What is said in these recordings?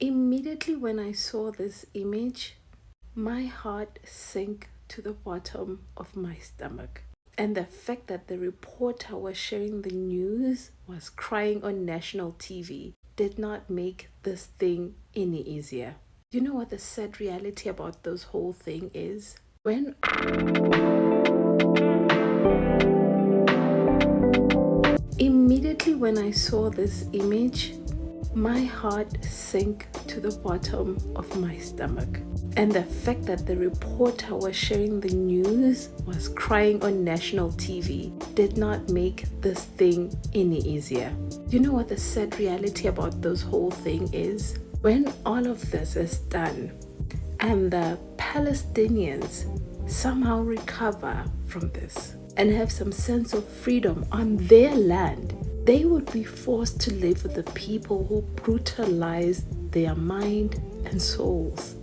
Immediately when I saw this image, my heart sank to the bottom of my stomach. And the fact that the reporter was sharing the news, was crying on national TV, did not make this thing any easier. You know what the sad reality about this whole thing is? Immediately when I saw this image, my heart sank to the bottom of my stomach. And the fact that the reporter was sharing the news, was crying on national TV, did not make this thing any easier. You know what the sad reality about this whole thing is? When all of this is done and the Palestinians somehow recover from this and have some sense of freedom on their land, they would be forced to live with the people who brutalized their mind and souls,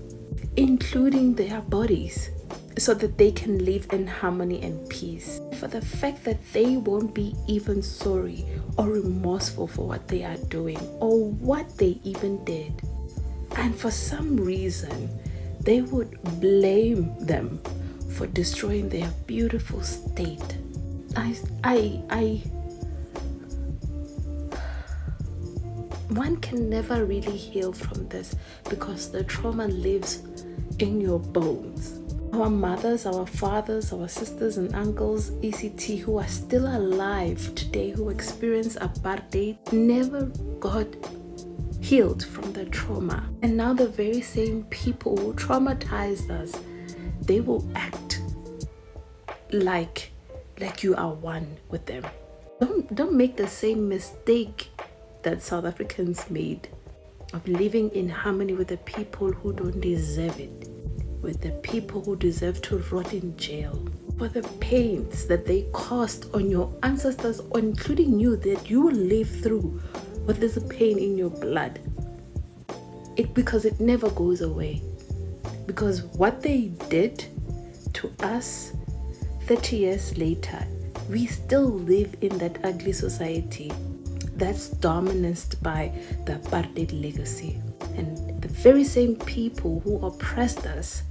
including their bodies, so that they can live in harmony and peace. For the fact that they won't be even sorry or remorseful for what they are doing or what they even did. And for some reason, they would blame them for destroying their beautiful state. One can never really heal from this because the trauma lives in your bones. Our mothers, our fathers, our sisters and uncles, ECT, who are still alive today, who experienced apartheid, never got healed from the trauma. And now the very same people who traumatized us, they will act like you are one with them. Don't make the same mistake that South Africans made of living in harmony with the people who don't deserve it, with the people who deserve to rot in jail, for the pains that they caused on your ancestors, including you, that you will live through with this pain in your blood. Because it never goes away. Because what they did to us 30 years later, we still live in that ugly society that's dominated by the apartheid legacy. And the very same people who oppressed us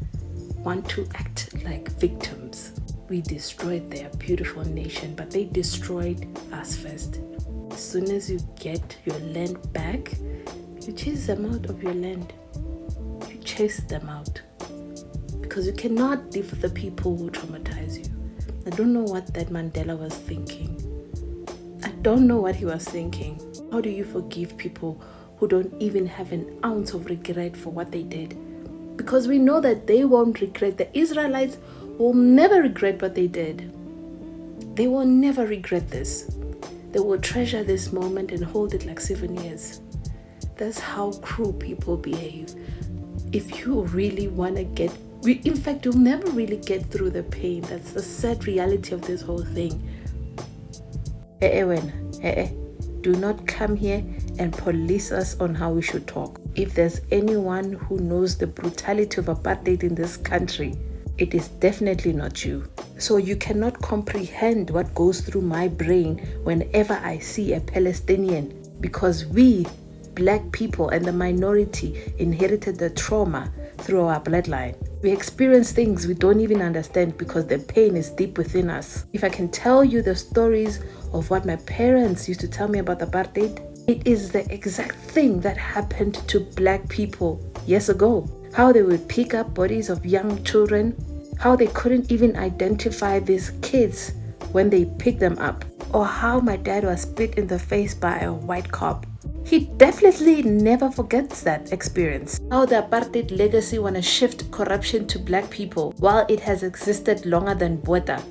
want to act like victims. We destroyed their beautiful nation, but they destroyed us first. As soon as you get your land back, you chase them out of your land. You chase them out. Because you cannot live with the people who traumatize you. I don't know what that Mandela was thinking. I don't know what he was thinking. How do you forgive people who don't even have an ounce of regret for what they did? Because we know that they won't regret. The Israelites will never regret what they did. They will never regret this. They will treasure this moment and hold it like 7 years. That's how cruel people behave. If you really want to in fact, you'll never really get through the pain. That's the sad reality of this whole thing. Do not come here and police us on how we should talk. If there's anyone who knows the brutality of apartheid in this country, it is definitely not you. So you cannot comprehend what goes through my brain whenever I see a Palestinian, because we, Black people and the minority, inherited the trauma through our bloodline. We experience things we don't even understand because the pain is deep within us. If I can tell you the stories of what my parents used to tell me about apartheid, it is the exact thing that happened to Black people years ago. How they would pick up bodies of young children, how they couldn't even identify these kids when they picked them up, or how my dad was spit in the face by a white cop. He definitely never forgets that experience. How the apartheid legacy want to shift corruption to Black people while it has existed longer than Botha.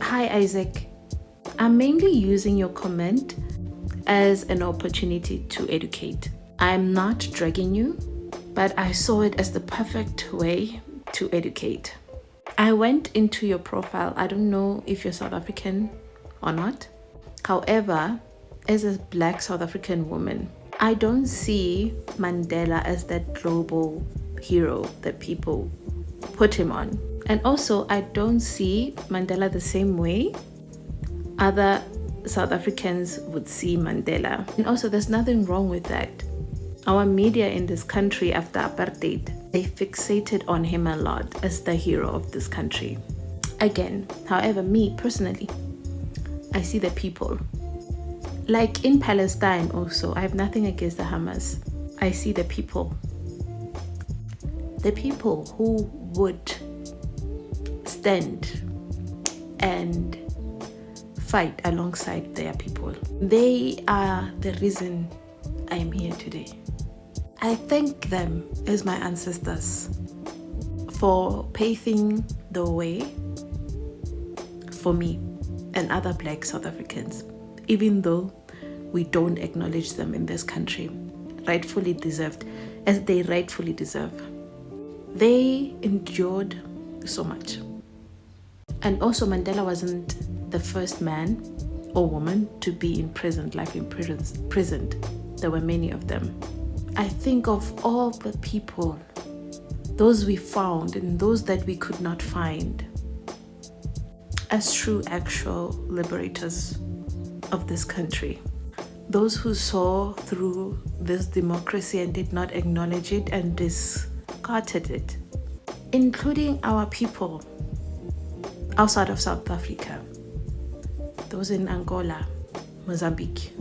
Hi Isaac, I'm mainly using your comment as an opportunity to educate. I'm not dragging you, but I saw it as the perfect way to educate. I went into your profile. I don't know if you're South African or not. However, as a Black South African woman, I don't see Mandela as that global hero that people put him on. And also, I don't see Mandela the same way other South Africans would see Mandela. And also, there's nothing wrong with that. Our media in this country after apartheid, they fixated on him a lot as the hero of this country. Again, however, me personally, I see the people. Like in Palestine also, I have nothing against the Hamas. I see the people. The people who would stand and fight alongside their people. They are the reason I am here today. I thank them as my ancestors for paving the way for me and other Black South Africans, even though we don't acknowledge them in this country, rightfully deserved, as they rightfully deserve. They endured so much. And also, Mandela wasn't the first man or woman to be imprisoned, life imprisoned. There were many of them. I think of all the people, those we found and those that we could not find, as true actual liberators of this country. Those who saw through this democracy and did not acknowledge it and discarded it, including our people outside of South Africa, those in Angola, Mozambique,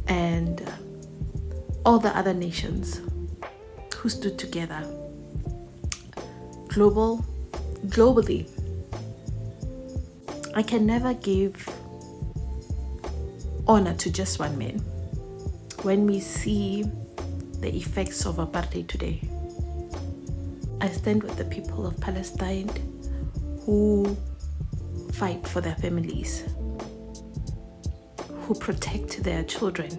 and all the other nations who stood together globally. I can never give honor to just one man. When we see the effects of apartheid today, I stand with the people of Palestine who fight for their families, who protect their children,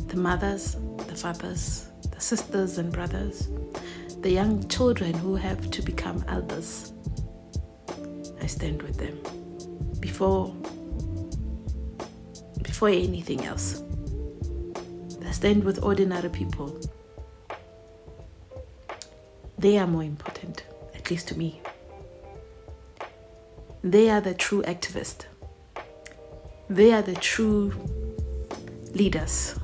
the mothers, the fathers, the sisters and brothers, the young children who have to become elders. I stand with them before anything else. I stand with ordinary people. They are more important, at least to me. They are the true activists. They are the true leaders.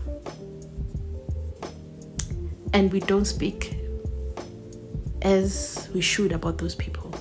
And we don't speak as we should about those people.